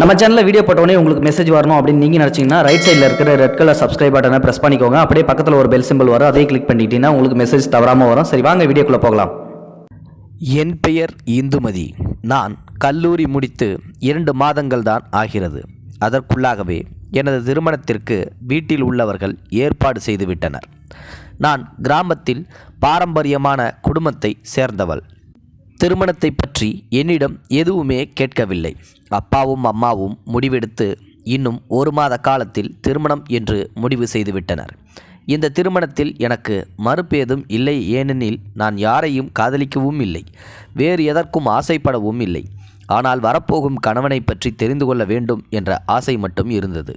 நம்ம சேனலில் வீடியோ போட்டோடனே உங்களுக்கு மெசேஜ் வரணும் அப்படின்னு நீங்கள் நினச்சிங்கன்னா ரைட் சைடில் இருக்கிற ரெட் கலர் சப்ஸ்கிரைப் பட்டனை ப்ரெஸ் பண்ணிக்கோங்க. அப்படியே பக்கத்தில் ஒரு பெல் சிம்பிள் வரும், அதையும் கிளிக் பண்ணிட்டீங்கன்னா உங்களுக்கு மெசேஜ் தவறாமல் வரும். சரி, வாங்க வீடியோக்குள்ளே போகலாம். என் பெயர் இந்துமதி. நான் கல்லூரி முடித்து 2 மாதங்கள் தான் ஆகிறது. அதற்குள்ளாகவே எனது திருமணத்திற்கு வீட்டில் உள்ளவர்கள் ஏற்பாடு செய்துவிட்டனர். நான் கிராமத்தில் பாரம்பரியமான குடும்பத்தை சேர்ந்தவள். திருமணத்தை பற்றி என்னிடம் எதுவுமே கேட்கவில்லை. அப்பாவும் அம்மாவும் முடிவெடுத்து இன்னும் 1 மாத காலத்தில் திருமணம் என்று முடிவு செய்துவிட்டனர். இந்த திருமணத்தில் எனக்கு மறுப்பேதும் இல்லை. ஏனெனில் நான் யாரையும் காதலிக்கவும் இல்லை, வேறு எதற்கும் ஆசைப்படவும் இல்லை. ஆனால் வரப்போகும் கணவனை பற்றி தெரிந்து கொள்ள வேண்டும் என்ற ஆசை மட்டும் இருந்தது.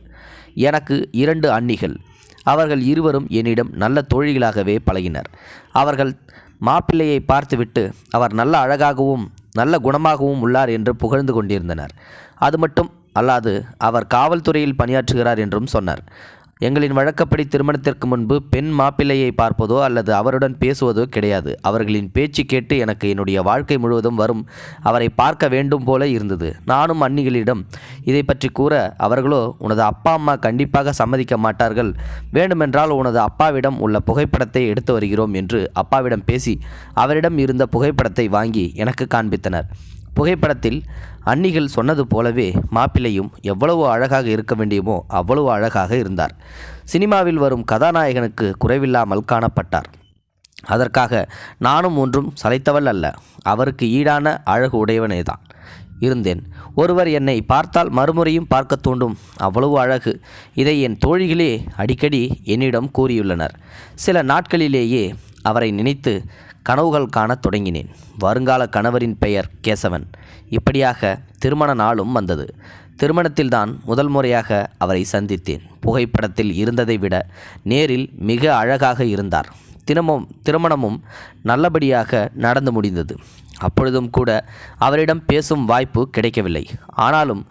எனக்கு 2 அண்ணிகள். அவர்கள் இருவரும் என்னிடம் நல்ல தோழிகளாகவே பழகினர். அவர்கள் மாப்பிள்ளையை பார்த்துவிட்டு அவர் நல்ல அழகாகவும் நல்ல குணமாகவும் உள்ளார் என்று புகழ்ந்து கொண்டிருந்தனர். அது மட்டும் அல்லாது அவர் காவல்துறையில் பணியாற்றுகிறார் என்றும் சொன்னார். எங்களின் வழக்கப்படி திருமணத்திற்கு முன்பு பெண் மாப்பிள்ளையை பார்ப்பதோ அல்லது அவருடன் பேசுவதோ கிடையாது. அவர்களின் பேச்சு கேட்டு எனக்கு என்னுடைய வாழ்க்கை முழுவதும் வரும் அவரை பார்க்க வேண்டும் போல இருந்தது. நானும் அண்ணிகளிடம் இதை பற்றி கூற, அவர்களோ உனது அப்பா அம்மா கண்டிப்பாக சம்மதிக்க மாட்டார்கள், வேண்டுமென்றால் உனது அப்பாவிடம் உள்ள புகைப்படத்தை எடுத்து வருகிறோம் என்று அப்பாவிடம் பேசி அவரிடம் இருந்த புகைப்படத்தை வாங்கி எனக்கு காண்பித்தனர். புகைப்படத்தில் அண்ணிகள் சொன்னது போலவே மாப்பிள்ளையும் எவ்வளவு அழகாக இருக்க வேண்டியமோ அவ்வளவு அழகாக இருந்தார். சினிமாவில் வரும் கதாநாயகனுக்கு குறைவில்லாமல் காணப்பட்டார். அதற்காக நானும் ஒன்றும் சளைத்தவள் அல்ல. அவருக்கு ஈடான அழகு உடையவனேதான் இருந்தேன். ஒருவர் என்னை பார்த்தால் மறுமுறையும் பார்க்க தூண்டும் அவ்வளவு அழகு. இதை என் தோழிகளே அடிக்கடி என்னிடம் கூறியுள்ளனர். சில நாட்களிலேயே அவரை நினைத்து கனவுகள் காணத் தொடங்கினேன். வருங்கால கணவரின் பெயர் கேசவன். இப்படியாக திருமண நாளும் வந்தது. திருமணத்தில்தான் முதல் முறையாக அவரை சந்தித்தேன். புகைப்படத்தில் இருந்ததை விட நேரில் மிக அழகாக இருந்தார். திருமணமும் நல்லபடியாக நடந்து முடிந்தது. அப்பொழுதும் கூட அவரிடம் பேசும் வாய்ப்பு கிடைக்கவில்லை. ஆனாலும்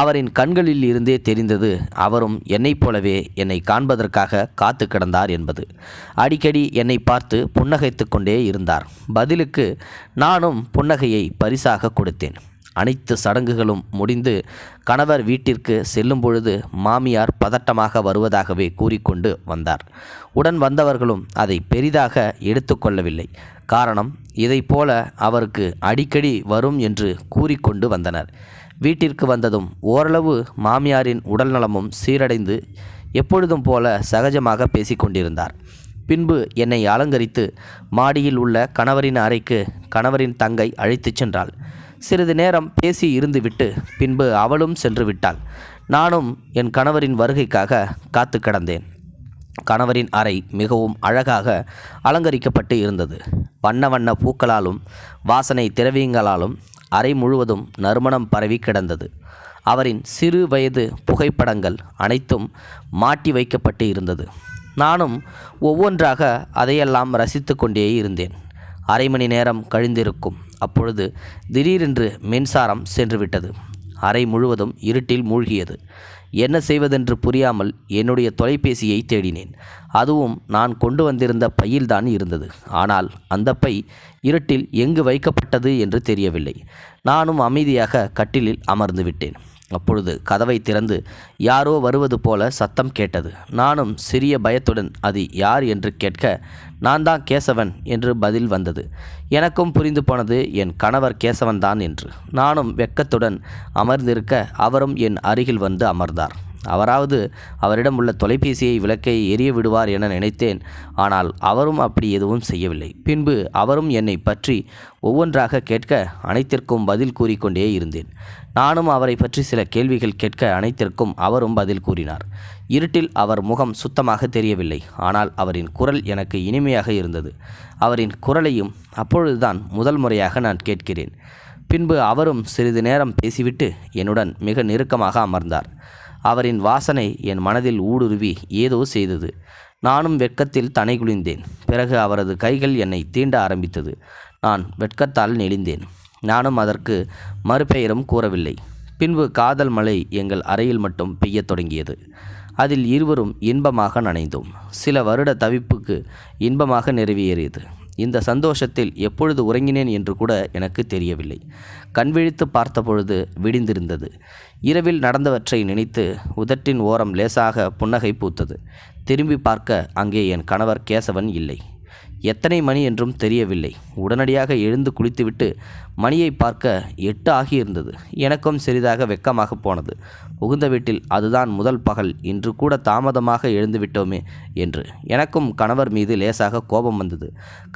அவரின் கண்களில் இருந்தே தெரிந்தது அவரும் என்னைப் போலவே என்னை காண்பதற்காக காத்து கிடந்தார் என்பது. அடிக்கடி என்னை பார்த்து புன்னகைத்து கொண்டே இருந்தார். பதிலுக்கு நானும் புன்னகையை பரிசாக கொடுத்தேன். அனைத்து சடங்குகளும் முடிந்து கணவர் வீட்டிற்கு செல்லும் பொழுது மாமியார் பதட்டமாக வருவதாகவே கூறிக்கொண்டு வந்தார். உடன் வந்தவர்களும் அதை பெரிதாக எடுத்துக்கொள்ளவில்லை. காரணம், இதைப்போல அவருக்கு அடிக்கடி வரும் என்று கூறிக்கொண்டு வந்தனர். வீட்டிற்கு வந்ததும் ஓரளவு மாமியாரின் உடல் நலமும் சீரடைந்து எப்பொழுதும் போல சகஜமாக பேசிக்கொண்டிருந்தார். பின்பு என்னை அலங்கரித்து மாடியில் உள்ள கணவரின் அறைக்கு கணவரின் தங்கை அழைத்துச் சென்றாள். சிறிது நேரம் பேசி இருந்துவிட்டு பின்பு அவளும் சென்று விட்டாள். நானும் என் கணவரின் வருகைக்காக காத்து கிடந்தேன். கணவரின் அறை மிகவும் அழகாக அலங்கரிக்கப்பட்டு இருந்தது. வண்ண வண்ண பூக்களாலும் வாசனை திரவியங்களாலும் அறை முழுவதும் நறுமணம் பரவி கிடந்தது. அவரின் சிறு வயது புகைப்படங்கள் அனைத்தும் மாட்டி வைக்கப்பட்டு இருந்தது. நானும் ஒவ்வொன்றாக அதையெல்லாம் ரசித்து கொண்டே இருந்தேன். 1/2 மணி நேரம் கழிந்திருக்கும். அப்பொழுது திடீரென்று மின்சாரம் சென்றுவிட்டது. அறை முழுவதும் இருட்டில் மூழ்கியது. என்ன செய்வதென்று புரியாமல் என்னுடைய தொலைபேசியை தேடினேன். அதுவும் நான் கொண்டு வந்திருந்த பையில்தான் இருந்தது. ஆனால் அந்த பை இருட்டில் எங்கு வைக்கப்பட்டது என்று தெரியவில்லை. நானும் அமைதியாக கட்டிலில் அமர்ந்து விட்டேன். அப்பொழுது கதவை திறந்து யாரோ வருவது போல சத்தம் கேட்டது. நானும் சிறிய பயத்துடன் அது யார் என்று கேட்க, நான் தான் கேசவன் என்று பதில் வந்தது. எனக்கும் புரிந்து போனது என் கணவர் கேசவன் தான் என்று. நானும் வெட்கத்துடன் அமர்ந்திருக்க அவரும் என் அருகில் வந்து அமர்ந்தார். அவராவது அவரிடம் உள்ள தொலைபேசியை விளக்கை எரிய விடுவார் என நினைத்தேன். ஆனால் அவரும் அப்படி எதுவும் செய்யவில்லை. பின்பு அவரும் என்னை பற்றி ஒவ்வொன்றாக கேட்க அனைத்திற்கும் பதில் கூறிக்கொண்டே இருந்தேன். நானும் அவரை பற்றி சில கேள்விகள் கேட்க அனைத்திற்கும் அவரும் பதில் கூறினார். இருட்டில் அவர் முகம் சுத்தமாக தெரியவில்லை. ஆனால் அவரின் குரல் எனக்கு இனிமையாக இருந்தது. அவரின் குரலையும் அப்பொழுதுதான் முதல் முறையாக நான் கேட்கிறேன். பின்பு அவரும் சிறிது நேரம் பேசிவிட்டு என்னுடன் மிக நெருக்கமாக அமர்ந்தார். அவரின் வாசனை என் மனதில் ஊடுருவி ஏதோ செய்தது. நானும் வெட்கத்தில் தனை குளிந்தேன். பிறகு அவரது கைகள் என்னை தீண்ட ஆரம்பித்தது. நான் வெட்கத்தால் நெளிந்தேன். நானும் அதற்கு மறுபெயரும் கூறவில்லை. பின்பு காதல் மழை எங்கள் அறையில் மட்டும் பெய்யத் தொடங்கியது. அதில் இருவரும் இன்பமாக நனைந்தோம். சில வருட தவிப்புக்கு இன்பமாக நிறைவேறியது. இந்த சந்தோஷத்தில் எப்பொழுது உறங்கினேன் என்று கூட எனக்கு தெரியவில்லை. கண்விழித்து பார்த்தபொழுது விடிந்திருந்தது. இரவில் நடந்தவற்றை நினைத்து உதட்டின் ஓரம் லேசாக புன்னகை பூத்தது. திரும்பி பார்க்க அங்கே என் கணவர் கேசவன் இல்லை. எத்தனை மணி என்றும் தெரியவில்லை. உடனடியாக எழுந்து குளித்துவிட்டு மணியை பார்க்க 8 ஆகியிருந்தது. எனக்கும் சிறிதாக வெட்கமாக போனது. புகுந்த வீட்டில் அதுதான் முதல் பகல், இன்று கூட தாமதமாக எழுந்துவிட்டோமே என்று எனக்கும் கணவர் மீது லேசாக கோபம் வந்தது.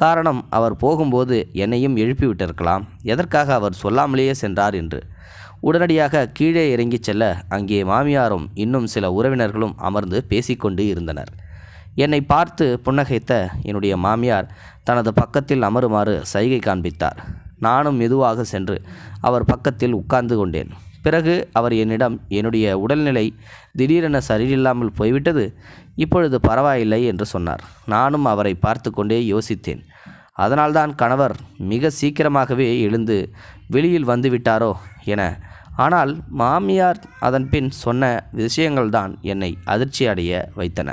காரணம், அவர் போகும்போது என்னையும் எழுப்பிவிட்டிருக்கலாம். எதற்காக அவர் சொல்லாமலேயே சென்றார் என்று. உடனடியாக கீழே இறங்கி செல்ல அங்கே மாமியாரும் இன்னும் சில உறவினர்களும் அமர்ந்து பேசிக்கொண்டு இருந்தனர். என்னை பார்த்து புன்னகைத்த என்னுடைய மாமியார் தனது பக்கத்தில் அமருமாறு சைகை காண்பித்தார். நானும் மெதுவாக சென்று அவர் பக்கத்தில் உட்கார்ந்து கொண்டேன். பிறகு அவர் என்னிடம் என்னுடைய உடல்நிலை திடீரென சரியில்லாமல் போய்விட்டது, இப்பொழுது பரவாயில்லை என்று சொன்னார். நானும் அவரை பார்த்து கொண்டே யோசித்தேன். அதனால்தான் கணவர் மிக சீக்கிரமாகவே எழுந்து வெளியில் வந்துவிட்டாரோ என. ஆனால் மாமியார் அதன் பின் சொன்ன விஷயங்கள்தான் என்னை அதிர்ச்சி அடைய வைத்தன.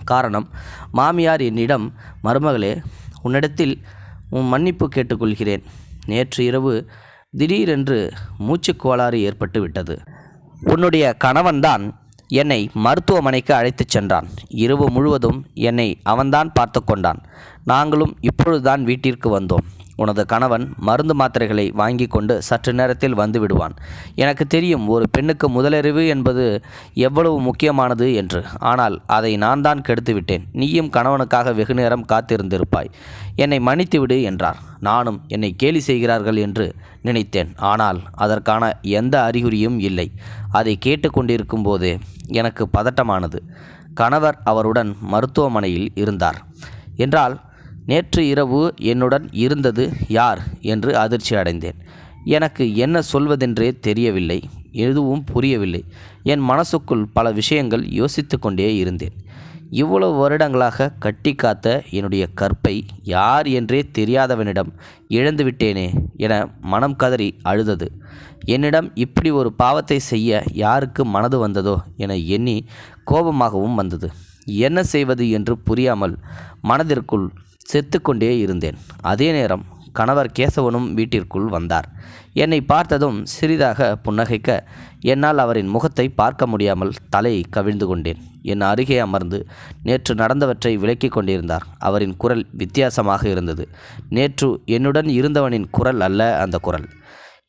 காரணம், மாமியார் என்னிடம், மருமகளே, உன்னிடத்தில் மன்னிப்பு கேட்டுக்கொள்கிறேன். நேற்று இரவு திடீரென்று மூச்சுக்கோளாறு ஏற்பட்டு விட்டது. உன்னுடைய கணவன்தான் என்னை மருத்துவமனைக்கு அழைத்துச் சென்றான். இரவு முழுவதும் என்னை அவன்தான் பார்த்து கொண்டான். நாங்களும் இப்பொழுதுதான் வீட்டிற்கு வந்தோம். உனது கணவன் மருந்து மாத்திரைகளை வாங்கி கொண்டு சற்று நேரத்தில் வந்து விடுவான். எனக்கு தெரியும் ஒரு பெண்ணுக்கு முதலறிவு என்பது எவ்வளவு முக்கியமானது என்று. ஆனால் அதை நான் தான் கெடுத்து விட்டேன். நீயும் கணவனுக்காக வெகுநேரம் காத்திருந்திருப்பாய். என்னை மன்னித்துவிடு என்றார். நானும் என்னை கேலி செய்கிறார்கள் என்று நினைத்தேன். ஆனால் அதற்கான எந்த அறிகுறியும் இல்லை. அதை கேட்டுக்கொண்டிருக்கும் போதே எனக்கு பதட்டமானது. கணவர் அவருடன் மருத்துவமனையில் இருந்தார் என்றால் நேற்று இரவு என்னுடன் இருந்தது யார் என்று அதிர்ச்சி அடைந்தேன். எனக்கு என்ன சொல்வதென்றே தெரியவில்லை. எதுவும் புரியவில்லை. என் மனசுக்குள் பல விஷயங்கள் யோசித்து கொண்டே இருந்தேன். இவ்வளவு வருடங்களாக கட்டி காத்த என்னுடைய கற்பை யார் என்றே தெரியாதவனிடம் இழந்துவிட்டேனே என மனம் கதறி அழுதது. என்னிடம் இப்படி ஒரு பாவத்தை செய்ய யாருக்கு மனது வந்ததோ என எண்ணி கோபமாகவும் வந்தது. என்ன செய்வது என்று புரியாமல் மனதிற்குள் செத்துக்கொண்டே இருந்தேன். அதே நேரம் கணவர் கேசவனும் வீட்டிற்குள் வந்தார். என்னை பார்த்ததும் சிறிதாக புன்னகைக்க என்னால் அவரின் முகத்தை பார்க்க முடியாமல் தலையை கவிழ்ந்து கொண்டேன். என் அருகே அமர்ந்து நேற்று நடந்தவற்றை விளக்கி கொண்டிருந்தார். அவரின் குரல் வித்தியாசமாக இருந்தது. நேற்று என்னுடன் இருந்தவனின் குரல் அல்ல அந்த குரல்.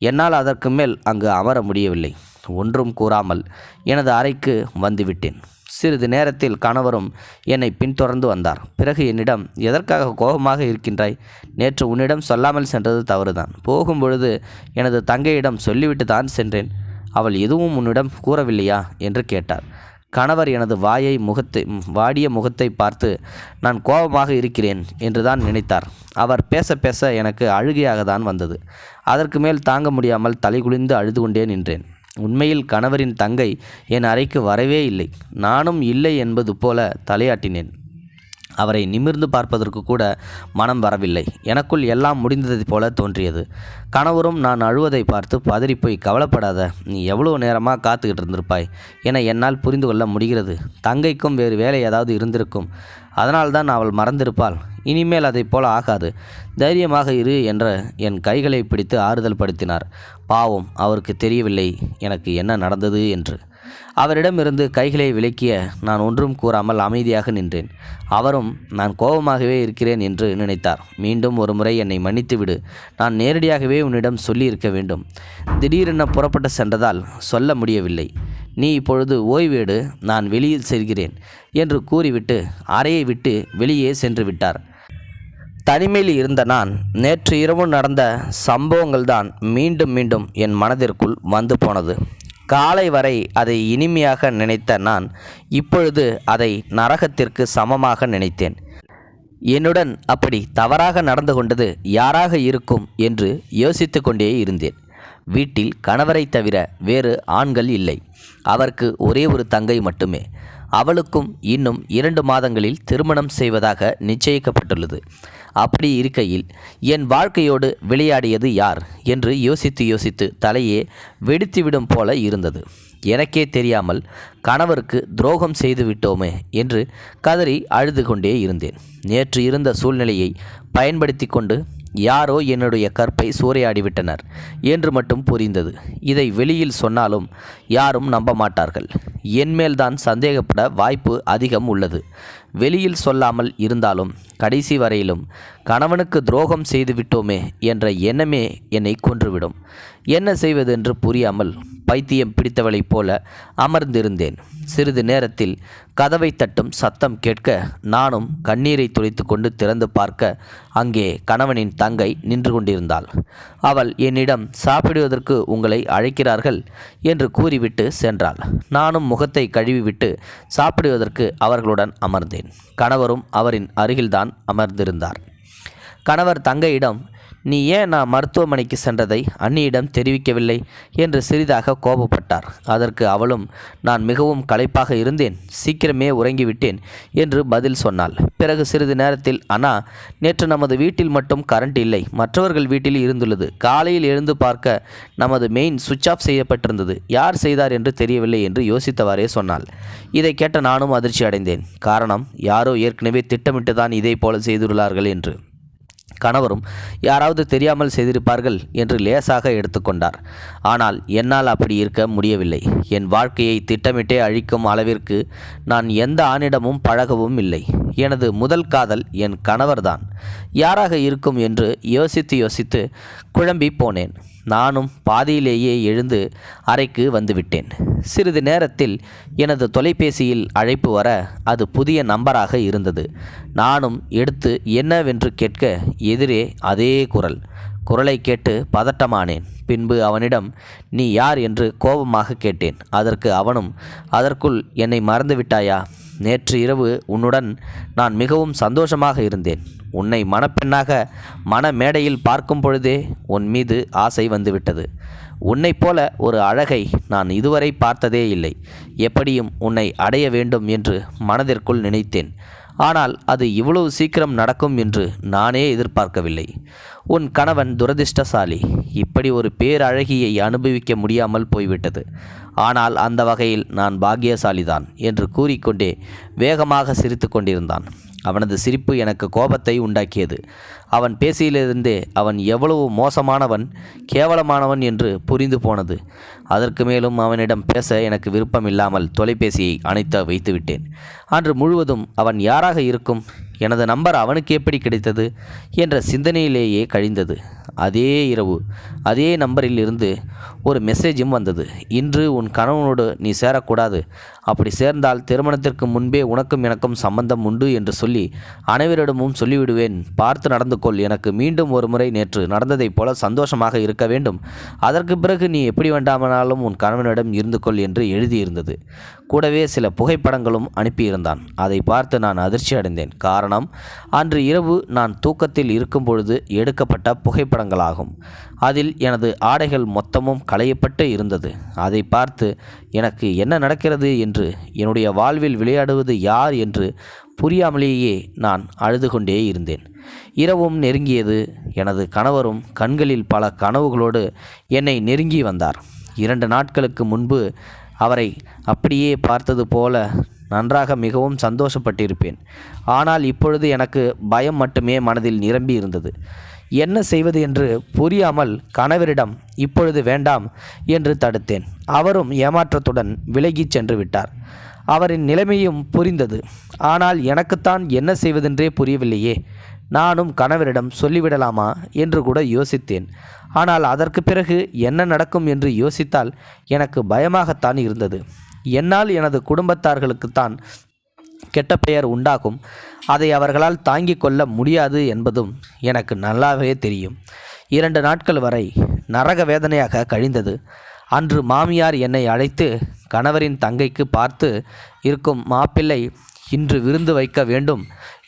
என்னால் அதற்கு மேல் அங்கு அமர முடியவில்லை. ஒன்றும் கூறாமல் எனது அறைக்கு வந்துவிட்டேன். சிறிது நேரத்தில் கணவரும் என்னை பின்தொடர்ந்து வந்தார். பிறகு என்னிடம், எதற்காக கோபமாக இருக்கின்றாய்? நேற்று உன்னிடம் சொல்லாமல் சென்றது தவறுதான். போகும்பொழுது எனது தங்கையிடம் சொல்லிவிட்டு தான் சென்றேன். அவள் எதுவும் உன்னிடம் கூறவில்லையா என்று கேட்டார். கணவர் எனது வாடிய முகத்தை பார்த்து நான் கோபமாக இருக்கிறேன் என்று தான் நினைத்தார். அவர் பேச பேச எனக்கு அழுகையாக தான் வந்தது. அதற்கு மேல் தாங்க முடியாமல் தலைகுனிந்து அழுது கொண்டே நின்றேன். உண்மையில் கணவரின் தங்கை என் அறைக்கு வரவே இல்லை. நானும் இல்லை என்பது போல தலையாட்டினேன். அவரை நிமிர்ந்து பார்ப்பதற்கு கூட மனம் வரவில்லை. எனக்குள் எல்லாம் முடிந்தது போல தோன்றியது. கணவரும் நான் அழுவதை பார்த்து பதறிப்போய், கவலைப்படாத, நீ எவ்வளோ நேரமாக காத்துக்கிட்டு இருந்திருப்பாய் என என்னால் புரிந்து கொள்ள முடிகிறது. தங்கைக்கும் வேறு வேலை ஏதாவது இருந்திருக்கும். அதனால்தான் அவள் மறந்திருப்பாள். இனிமேல் அதை போல ஆகாது, தைரியமாக இரு என்ற என் கைகளை பிடித்து ஆறுதல் படுத்தினார். பாவம், அவருக்கு தெரியவில்லை எனக்கு என்ன நடந்தது என்று. அவரிடமிருந்து கைகளை விலக்கிய நான் ஒன்றும் கூறாமல் அமைதியாக நின்றேன். அவரும் நான் கோபமாகவே இருக்கிறேன் என்று நினைத்தார். மீண்டும் ஒரு முறை என்னை மன்னித்துவிடு. நான் நேரடியாகவே உன்னிடம் சொல்லியிருக்க வேண்டும். திடீரென புறப்பட்டு சென்றதால் சொல்ல முடியவில்லை. நீ இப்பொழுது ஓய்வேடு, நான் வெளியில் செல்கிறேன் என்று கூறிவிட்டு அறையை விட்டு வெளியே சென்று விட்டார். தனிமையில் இருந்த நான் நேற்று இரவு நடந்த சம்பவங்கள்தான் மீண்டும் மீண்டும் என் மனதிற்குள் வந்து போனது. காலை வரை அதை இனிமையாக நினைத்த நான் இப்பொழுது அதை நரகத்திற்கு சமமாக நினைத்தேன். என்னுடன் அப்படி தவறாக நடந்து கொண்டது யாராக இருக்கும் என்று யோசித்து கொண்டே இருந்தேன். வீட்டில் கணவரை தவிர வேறு ஆண்கள் இல்லை. அவருக்கு ஒரே ஒரு தங்கை மட்டுமே. அவளுக்கும் இன்னும் 2 மாதங்களில் திருமணம் செய்வதாக நிச்சயிக்கப்பட்டுள்ளது. அப்படி இருக்கையில் என் வாழ்க்கையோடு விளையாடியது யார் என்று யோசித்து யோசித்து தலையே வெடித்துவிடும் போல இருந்தது. எனக்கே தெரியாமல் கணவருக்கு துரோகம் செய்து விட்டோமே என்று கதறி அழுது கொண்டே இருந்தேன். நேற்று இருந்த சூழ்நிலையை பயன்படுத்தி கொண்டு யாரோ என்னுடைய கற்பை சூறையாடிவிட்டனர் என்று மட்டும் புரிந்தது. இதை வெளியில் சொன்னாலும் யாரும் நம்ப மாட்டார்கள். என்மேல்தான் சந்தேகப்பட வாய்ப்பு அதிகம் உள்ளது. வெளியில் சொல்லாமல் இருந்தாலும் கடைசி வரையிலும் கணவனுக்கு துரோகம் செய்து விட்டோமே என்ற எண்ணமே என்னை கொன்றுவிடும். என்ன செய்வதென்று புரியாமல் பைத்தியம் பிடித்தவளைப் போல அமர்ந்திருந்தேன். சிறிது நேரத்தில் கதவை தட்டும் சத்தம் கேட்க நானும் கண்ணீரை துடைத்து கொண்டு திறந்து பார்க்க அங்கே கணவனின் தங்கை நின்று கொண்டிருந்தாள். அவள் என்னிடம் சாப்பிடுவதற்கு உங்களை அழைக்கிறார்கள் என்று கூறிவிட்டு சென்றாள். நானும் முகத்தை கழுவிவிட்டு சாப்பிடுவதற்கு அவர்களுடன் அமர்ந்தேன். கணவரும் அவரின் அருகில்தான் அமர்ந்திருந்தார். கணவர் தங்கையிடம், நீ ஏன் நான் மருத்துவமனைக்கு சென்றதை அண்ணியிடம் தெரிவிக்கவில்லை என்று சிறிதாக கோபப்பட்டார். அதற்கு அவளும், நான் மிகவும் களைப்பாக இருந்தேன், சீக்கிரமே உறங்கிவிட்டேன் என்று பதில் சொன்னாள். பிறகு சிறிது நேரத்தில், அண்ணா, நேற்று நமது வீட்டில் மட்டும் கரண்ட் இல்லை, மற்றவர்கள் வீட்டில் இருந்துள்ளது. காலையில் எழுந்து பார்க்க நமது மெயின் சுவிட்ச் ஆஃப் செய்யப்பட்டிருந்தது. யார் செய்தார் என்று தெரியவில்லை என்று யோசித்தவாறே சொன்னாள். இதை கேட்ட நானும் அதிர்ச்சி அடைந்தேன். காரணம், யாரோ ஏற்கனவே திட்டமிட்டு தான் இதை போல செய்துள்ளார்கள் என்று. கணவரும் யாராவது தெரியாமல் செய்திருப்பார்கள் என்று லேசாக எடுத்துக்கொண்டார். ஆனால் என்னால் அப்படி இருக்க முடியவில்லை. என் வாழ்க்கையை திட்டமிட்டே அழிக்கும் அளவிற்கு நான் எந்த ஆணிடமும் பழகவும் இல்லை. எனது முதல் காதல் என் கணவர்தான். யாராக இருக்கும் என்று யோசித்து யோசித்து குழம்பி போனேன். நானும் பாதியிலேயே எழுந்து அறைக்கு வந்துவிட்டேன். சிறிது நேரத்தில் எனது தொலைபேசியில் அழைப்பு வர அது புதிய நம்பராக இருந்தது. நானும் எடுத்து என்னவென்று கேட்க எதிரே அதே குரலை கேட்டு பதட்டமானேன். பின்பு அவனிடம், நீ யார் என்று கோபமாக கேட்டேன். அதற்கு அவனும், அதற்குள் என்னை மறந்துவிட்டாயா? நேற்று இரவு உன்னுடன் நான் மிகவும் சந்தோஷமாக இருந்தேன். உன்னை மணப்பெண்ணாக மணமேடையில் பார்க்கும் பொழுதே உன் மீது ஆசை வந்துவிட்டது. உன்னைப் போல ஒரு அழகை நான் இதுவரை பார்த்ததே இல்லை. எப்படியும் உன்னை அடைய வேண்டும் என்று மனதிற்குள் நினைத்தேன். ஆனால் அது இவ்வளவு சீக்கிரம் நடக்கும் என்று நானே எதிர்பார்க்கவில்லை. உன் கணவன் துரதிர்ஷ்டசாலி. இப்படி ஒரு பேரழகியை அனுபவிக்க முடியாமல் போய்விட்டது. ஆனால் அந்த வகையில் நான் பாக்கியசாலிதான் என்று கூறிக்கொண்டே வேகமாக சிரித்து கொண்டிருந்தான். அவனது சிரிப்பு எனக்கு கோபத்தை உண்டாக்கியது. அவன் பேசியிலிருந்தே அவன் எவ்வளவு மோசமானவன், கேவலமானவன் என்று புரிந்து போனது. அதற்கு மேலும் அவனிடம் பேச எனக்கு விருப்பமில்லாமல் தொலைபேசியை அணைத்து வைத்துவிட்டேன். அன்று முழுவதும் அவன் யாராக இருக்கும், எனது நம்பர் அவனுக்கு எப்படி கிடைத்தது என்ற சிந்தனையிலேயே கழிந்தது. அதே இரவு அதே நம்பரில் இருந்து ஒரு மெசேஜும் வந்தது. இன்று உன் கணவனோடு நீ சேரக்கூடாது. அப்படி சேர்ந்தால் திருமணத்திற்கு முன்பே உனக்கும் எனக்கும் சம்பந்தம் உண்டு என்று சொல்லி அனைவரிடமும் சொல்லிவிடுவேன். பார்த்து நடந்து கொள். எனக்கு மீண்டும் ஒரு முறை நேற்று நடந்ததைப் போல சந்தோஷமாக இருக்க வேண்டும். அதற்கு பிறகு நீ எப்படி வேண்டாமனாலும் உன் கணவனிடம் இருந்து கொள் என்று எழுதியிருந்தது. கூடவே சில புகைப்படங்களும் அனுப்பியிருந்தான். அதை பார்த்து நான் அதிர்ச்சி அடைந்தேன். காரணம், அன்று இரவு நான் தூக்கத்தில் இருக்கும் பொழுது எடுக்கப்பட்ட புகைப்படங்களாகும். அதில் எனது ஆடைகள் மொத்தமும் களையப்பட்டு இருந்தது. அதை பார்த்து எனக்கு என்ன நடக்கிறது என்று, என்னுடைய வாழ்வில் விளையாடுவது யார் என்று புரியாமலேயே நான் அழுது கொண்டே இருந்தேன். இரவும் நெருங்கியது. எனது கணவரும் கண்களில் பல கனவுகளோடு என்னை நெருங்கி வந்தார். 2 நாட்களுக்கு முன்பு அவரை அப்படியே பார்த்தது போல நன்றாக மிகவும் சந்தோஷப்பட்டிருப்பேன். ஆனால் இப்பொழுது எனக்கு பயம் மட்டுமே மனதில் நிரம்பி இருந்தது. என்ன செய்வது என்று புரியாமல் கணவரிடம் இப்பொழுது வேண்டாம் என்று தடுத்தேன். அவரும் ஏமாற்றத்துடன் விலகிச் சென்று விட்டார். அவரின் நிலைமையும் புரிந்தது. ஆனால் எனக்குத்தான் என்ன செய்வதென்றே புரியவில்லையே. நானும் கணவரிடம் சொல்லிவிடலாமா என்று கூட யோசித்தேன். ஆனால் அதற்கு பிறகு என்ன நடக்கும் என்று யோசித்தால் எனக்கு பயமாகத்தான் இருந்தது. என்னால் எனது குடும்பத்தார்களுக்குத்தான் கெட்ட பெயர் உண்டாகும். அதை அவர்களால் தாங்கிக் கொள்ள முடியாது என்பதும் எனக்கு நல்லாவே தெரியும். 2 நாட்கள் வரை நரக வேதனையாக கழிந்தது. அன்று மாமியார் என்னை அழைத்து, கணவரின் தங்கைக்கு பார்த்து இருக்கும் மாப்பிள்ளை இன்று விருந்து வைக்க வேண்டும்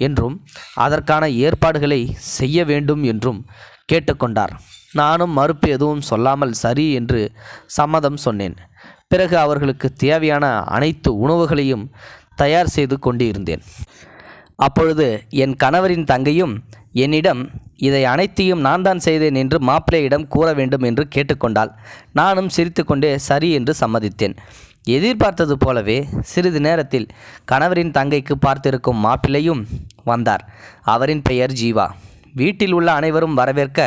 என்றும் அதற்கான ஏற்பாடுகளை செய்ய வேண்டும் என்றும் கேட்டுக்கொண்டார். நானும் மறுப்பு எதுவும் சொல்லாமல் சரி என்று சம்மதம் சொன்னேன். பிறகு அவர்களுக்கு தேவையான அனைத்து உணவுகளையும் தயார் செய்து கொண்டிருந்தேன். அப்பொழுது என் கணவரின் தங்கையும் என்னிடம் இதை அனைத்தையும் நான் தான் செய்தேன் என்று மாப்பிள்ளையிடம் கூற வேண்டும் என்று கேட்டுக்கொண்டாள். நானும் சிரித்துக்கொண்டே சரி என்று சம்மதித்தேன். எதிர்பார்த்தது போலவே சிறிது நேரத்தில் கணவரின் தங்கைக்கு பார்த்திருக்கும் மாப்பிள்ளையும் வந்தார். அவரின் பெயர் ஜீவா. வீட்டில் உள்ள அனைவரும் வரவேற்க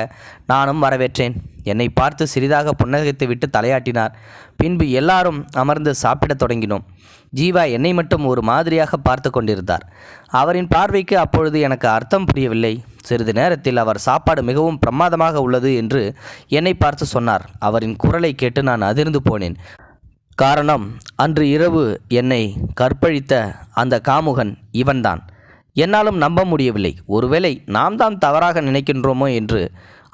நானும் வரவேற்றேன். என்னை பார்த்து சிறிதாக புன்னகைத்து விட்டு தலையாட்டினார். பின்பு எல்லாரும் அமர்ந்து சாப்பிடத் தொடங்கினோம். ஜீவா என்னை மட்டும் ஒரு மாதிரியாக பார்த்து கொண்டிருந்தார். அவரின் பார்வைக்கு அப்பொழுது எனக்கு அர்த்தம் புரியவில்லை. சிறிது நேரத்தில் அவர் சாப்பாடு மிகவும் பிரமாதமாக உள்ளது என்று என்னை பார்த்து சொன்னார். அவரின் குரலை கேட்டு நான் அதிர்ந்து போனேன். காரணம், அன்று இரவு என்னை கற்பழித்த அந்த காமுகன் இவன்தான். என்னாலும் நம்ப முடியவில்லை. ஒருவேளை நாம் தான் தவறாக நினைக்கின்றோமோ என்று.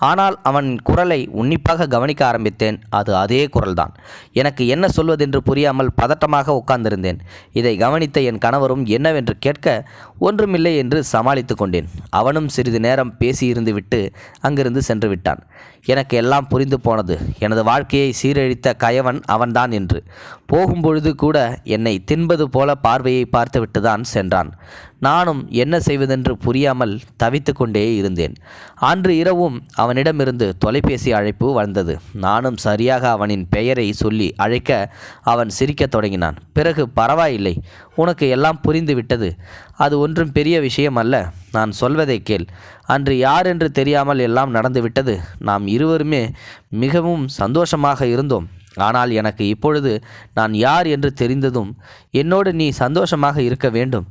ஆனால் அவன் குரலை உன்னிப்பாக கவனிக்க ஆரம்பித்தேன். அது அதே குரல்தான். எனக்கு என்ன சொல்வதென்று புரியாமல் பதட்டமாக உட்கார்ந்திருந்தேன். இதை கவனித்த என் கணவரும் என்னவென்று கேட்க ஒன்றுமில்லை என்று சமாளித்து கொண்டேன். அவனும் சிறிது நேரம் பேசியிருந்து விட்டு அங்கிருந்து சென்று விட்டான். எனக்கு எல்லாம் புரிந்து போனது. எனது வாழ்க்கையை சீரழித்த கயவன் அவன்தான் என்று. போகும்பொழுது கூட என்னை தின்பது போல பார்வையை பார்த்துவிட்டு தான் சென்றான். நானும் என்ன செய்வதென்று புரியாமல் தவித்து கொண்டே இருந்தேன். அன்று இரவும் அவனிடமிருந்து தொலைபேசி அழைப்பு வந்தது. நானும் சரியாக அவனின் பெயரை சொல்லி அழைக்க அவன் சிரிக்கத் தொடங்கினான். பிறகு, பரவாயில்லை, உனக்கு எல்லாம் புரிந்து விட்டது. அது ஒன்றும் பெரிய விஷயம் அல்ல. நான் சொல்வதை கேள். அன்று யார் என்று தெரியாமல் எல்லாம் நடந்துவிட்டது. நாம் இருவருமே மிகவும் சந்தோஷமாக இருந்தோம். ஆனால் எனக்கு இப்பொழுது நான் யார் என்று தெரிந்ததும் என்னோடு நீ சந்தோஷமாக இருக்க வேண்டும்.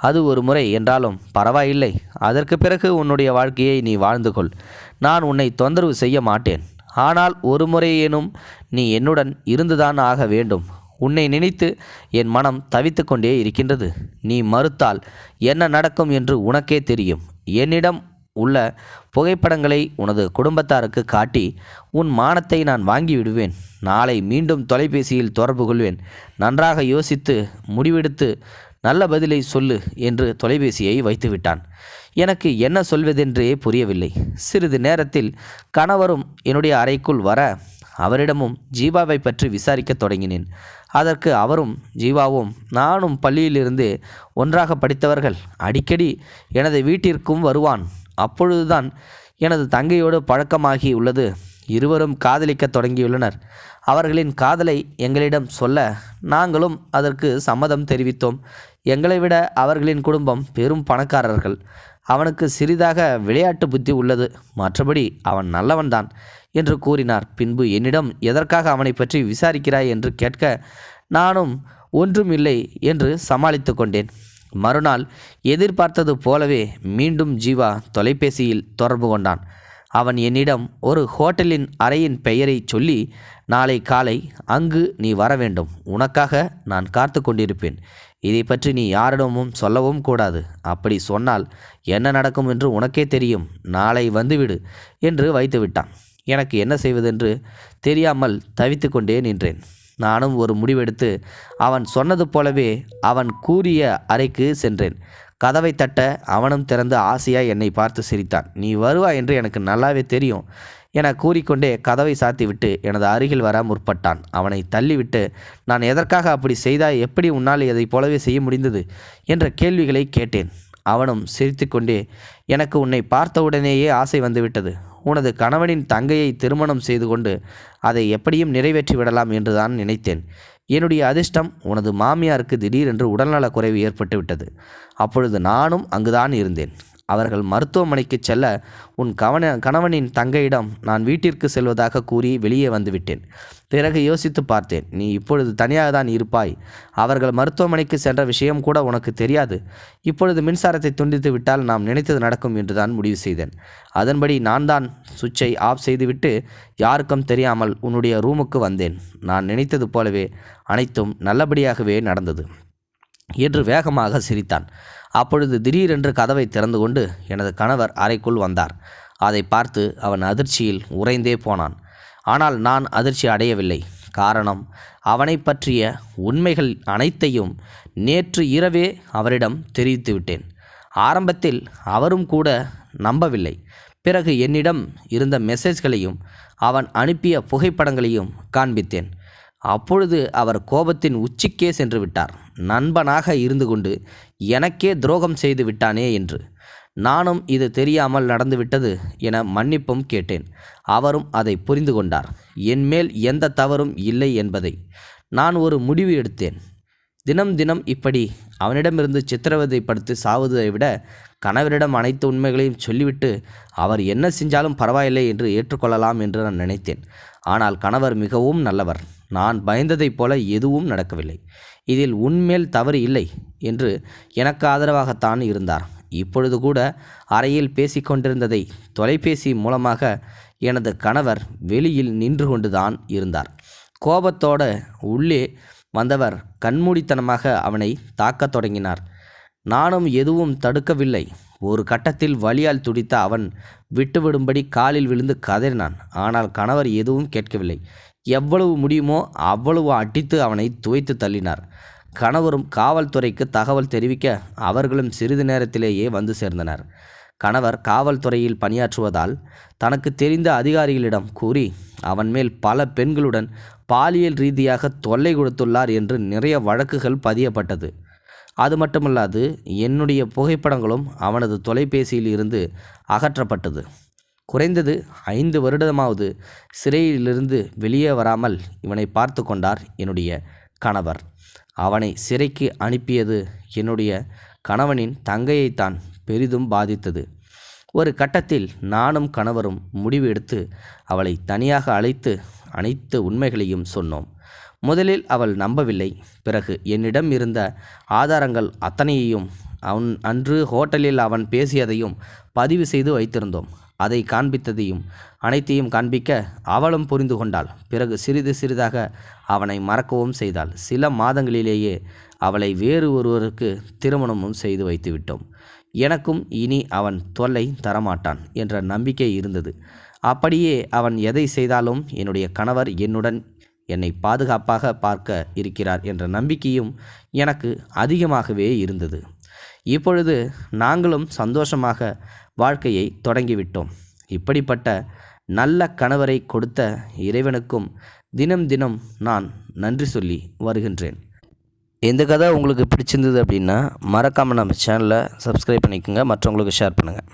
அது ஒரு முறை என்றாலும் பரவாயில்லை. அதற்கு பிறகு உன்னுடைய வாழ்க்கையை நீ வாழ்ந்து கொள். நான் உன்னை தொந்தரவு செய்ய மாட்டேன். ஆனால் ஒரு முறையேனும் நீ என்னுடன் இருந்துதான் ஆக வேண்டும். உன்னை நினைத்து என் மனம் தவித்து கொண்டே இருக்கின்றது. நீ மறுத்தால் என்ன நடக்கும் என்று உனக்கே தெரியும். என்னிடம் உள்ள புகைப்படங்களை உனது குடும்பத்தாருக்கு காட்டி உன் மானத்தை நான் வாங்கி விடுவேன். நாளை மீண்டும் தொலைபேசியில் தொடர்பு கொள்வேன். நன்றாக யோசித்து முடிவெடுத்து நல்ல பதிலை சொல்லு என்று தொலைபேசியை வைத்துவிட்டான். எனக்கு என்ன சொல்வதென்றே புரியவில்லை. சிறிது நேரத்தில் கணவரும் என்னுடைய அறைக்குள் வர அவரிடமும் ஜீவாவை பற்றி விசாரிக்க தொடங்கினேன். அதற்கு அவரும் ஜீவாவும் நானும் பள்ளியிலிருந்து ஒன்றாக படித்தவர்கள். அடிக்கடி எனது வீட்டிற்கும் வருவான். அப்பொழுதுதான் எனது தங்கையோடு பழக்கமாகி உள்ளது. இருவரும் காதலிக்க தொடங்கியுள்ளனர். அவர்களின் காதலை எங்களிடம் சொல்ல நாங்களும் அதற்கு சம்மதம் தெரிவித்தோம். எங்களை விட அவர்களின் குடும்பம் பெரும் பணக்காரர்கள். அவனுக்கு சிறிதாக விளையாட்டு புத்தி உள்ளது. மற்றபடி அவன் நல்லவன்தான் என்று கூறினார். பின்பு என்னிடம் எதற்காக அவனை பற்றி விசாரிக்கிறாய் என்று கேட்க நானும் ஒன்றும் இல்லை என்று சமாளித்து கொண்டேன். மறுநாள் எதிர்பார்த்தது போலவே மீண்டும் ஜீவா தொலைபேசியில் தொடர்பு கொண்டான். அவன் என்னிடம் ஒரு ஹோட்டலின் அறையின் பெயரை சொல்லி, நாளை காலை அங்கு நீ வர வேண்டும். உனக்காக நான் காத்து கொண்டிருப்பேன். இதை பற்றி நீ யாரிடமும் சொல்லவும் கூடாது. அப்படி சொன்னால் என்ன நடக்கும் என்று உனக்கே தெரியும். நாளை வந்துவிடு என்று வைத்துவிட்டான். எனக்கு என்ன செய்வதென்று தெரியாமல் தவித்து கொண்டே நின்றேன். நானும் ஒரு முடிவெடுத்து அவன் சொன்னது போலவே அவன் கூறிய அறைக்கு சென்றேன். கதவை தட்ட அவனும் திறந்து ஆசையாய் என்னை பார்த்து சிரித்தான். நீ வருவாய் என்று எனக்கு நல்லாவே தெரியும் என கூறிக்கொண்டே கதவை சாத்திவிட்டு எனது அருகில் வர முற்பட்டான். அவனை தள்ளிவிட்டு, நான் எதற்காக அப்படி செய்தாய், எப்படி உன்னால் இதைப் போலவே செய்ய முடிந்தது என்ற கேள்விகளை கேட்டேன். அவனும் சிரித்துக்கொண்டே, எனக்கு உன்னை பார்த்தவுடனேயே ஆசை வந்துவிட்டது. உனது கணவனின் தங்கையை திருமணம் செய்து கொண்டு அதை எப்படியும் நிறைவேற்றி விடலாம் என்றுதான் நினைத்தேன். என்னுடைய அதிர்ஷ்டம், உனது மாமியாருக்கு திடீரென்று உடல்நலக் குறைவு ஏற்பட்டு விட்டது. அப்பொழுது நானும் அங்குதான் இருந்தேன். அவர்கள் மருத்துவமனைக்கு செல்ல உன் கணவனின் தங்கையிடம் நான் வீட்டிற்கு செல்வதாக கூறி வெளியே வந்துவிட்டேன். பிறகு யோசித்து பார்த்தேன். நீ இப்பொழுது தனியாக தான் இருப்பாய். அவர்கள் மருத்துவமனைக்கு சென்ற விஷயம் கூட உனக்கு தெரியாது. இப்பொழுது மின்சாரத்தை துண்டித்து விட்டால் நாம் நினைத்தது நடக்கும் என்றுதான் முடிவு செய்தேன். அதன்படி நான் தான் சுவிட்சை ஆஃப் செய்துவிட்டு யாருக்கும் தெரியாமல் உன்னுடைய ரூமுக்கு வந்தேன். நான் நினைத்தது போலவே அனைத்தும் நல்லபடியாகவே நடந்தது என்று வேகமாக சிரித்தான். அப்பொழுது திடீரென்று கதவை திறந்து கொண்டு எனது கணவர் அறைக்குள் வந்தார். அதை பார்த்து அவன் அதிர்ச்சியில் உறைந்தே போனான். ஆனால் நான் அதிர்ச்சி அடையவில்லை. காரணம், அவனை பற்றிய உண்மைகள் அனைத்தையும் நேற்று இரவே அவரிடம் தெரிவித்து விட்டேன். ஆரம்பத்தில் அவரும் கூட நம்பவில்லை. பிறகு என்னிடம் இருந்த மெசேஜ்களையும் அவன் அனுப்பிய புகைப்படங்களையும் காண்பித்தேன். அப்பொழுது அவர் கோபத்தின் உச்சிக்கே சென்று விட்டார். நண்பனாக இருந்து கொண்டு எனக்கே துரோகம் செய்து விட்டானே என்று. நானும் இது தெரியாமல் நடந்துவிட்டது என மன்னிப்பும் கேட்டேன். அவரும் அதை புரிந்து கொண்டார். என்மேல் எந்த தவறும் இல்லை என்பதை நான் ஒரு முடிவு எடுத்தேன். தினம் தினம் இப்படி அவனிடமிருந்து சித்திரவதைப்படுத்தி சாவதை விட கணவரிடம் அனைத்து உண்மைகளையும் சொல்லிவிட்டு அவர் என்ன செஞ்சாலும் பரவாயில்லை என்று ஏற்றுக்கொள்ளலாம் என்று நான் நினைத்தேன். ஆனால் கணவர் மிகவும் நல்லவர். நான் பயந்ததைப் போல எதுவும் நடக்கவில்லை. இதில் உன்மேல் தவறு இல்லை என்று எனக்கு ஆதரவாகத்தான் இருந்தார். இப்பொழுது கூட அறையில் பேசிக்கொண்டிருந்ததை தொலைபேசி மூலமாக எனது கணவர் வெளியில் நின்று கொண்டுதான் இருந்தார். கோபத்தோடு உள்ளே வந்தவர் கண்மூடித்தனமாக அவனை தாக்கத் தொடங்கினார். நானும் எதுவும் தடுக்கவில்லை. ஒரு கட்டத்தில் வலியால் துடித்த அவன் விட்டுவிடும்படி காலில் விழுந்து கதறினான். ஆனால் கணவர் எதுவும் கேட்கவில்லை. எவ்வளவு முடியுமோ அவ்வளவு அடித்து அவனை துவைத்து தள்ளினார். கணவரும் காவல்துறைக்கு தகவல் தெரிவிக்க அவர்களும் சிறிது நேரத்திலேயே வந்து சேர்ந்தனர். கணவர் காவல்துறையில் பணியாற்றுவதால் தனக்கு தெரிந்த அதிகாரிகளிடம் கூறி அவன் மேல் பல பெண்களுடன் பாலியல் ரீதியாக தொல்லை கொடுத்துள்ளார் என்று நிறைய வழக்குகள் பதியப்பட்டது. அது மட்டுமல்லாது என்னுடைய புகைப்படங்களும் அவனது தொலைபேசியில் இருந்து அகற்றப்பட்டது. குறைந்தது 5 வருடமாவது சிறையிலிருந்து வெளியே வராமல் இவனை பார்த்து கொண்டார் என்னுடைய கணவர். அவனை சிறைக்கு அனுப்பியது என்னுடைய கணவனின் தங்கையைத்தான் பெரிதும் பாதித்தது. ஒரு கட்டத்தில் நானும் கணவரும் முடிவு எடுத்து அவளை தனியாக அழைத்து அனைத்து உண்மைகளையும் சொன்னோம். முதலில் அவள் நம்பவில்லை. பிறகு என்னிடம் இருந்த ஆதாரங்கள் அத்தனையையும் அன்று ஹோட்டலில் அவன் பேசியதையும் பதிவு செய்து வைத்திருந்தோம். அதை காண்பித்ததையும் அனைத்தையும் காண்பிக்க அவளும் புரிந்து கொண்டாள். பிறகு சிறிது சிறிதாக அவனை மறக்கவும் செய்தாள். சில மாதங்களிலேயே அவளை வேறு ஒருவருக்கு திருமணமும் செய்து வைத்துவிட்டோம். எனக்கும் இனி அவன் தொல்லை தரமாட்டான் என்ற நம்பிக்கை இருந்தது. அப்படியே அவன் எதை செய்தாலும் என்னுடைய கணவர் என்னை பாதுகாப்பாக பார்க்க இருக்கிறார் என்ற நம்பிக்கையும் எனக்கு அதிகமாகவே இருந்தது. இப்பொழுது நாங்களும் சந்தோஷமாக வாழ்க்கையை தொடங்கிவிட்டோம். இப்படிப்பட்ட நல்ல கணவரை கொடுத்த இறைவனுக்கும் தினம் தினம் நான் நன்றி சொல்லி வருகின்றேன். இந்த கதை உங்களுக்கு பிடிச்சிருந்தது அப்படின்னா மறக்காமல் நம்ம சேனலை சப்ஸ்கிரைப் பண்ணிக்கோங்க, மற்றவங்களுக்கு ஷேர் பண்ணுங்கள்.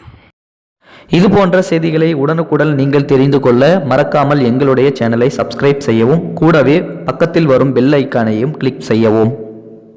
இது போன்ற செய்திகளை உடனுக்குடன் நீங்கள் தெரிந்து கொள்ள மறக்காமல் எங்களுடைய சேனலை சப்ஸ்கிரைப் செய்யவும், கூடவே பக்கத்தில் வரும் பெல் ஐக்கானையும் கிளிக் செய்யவும்.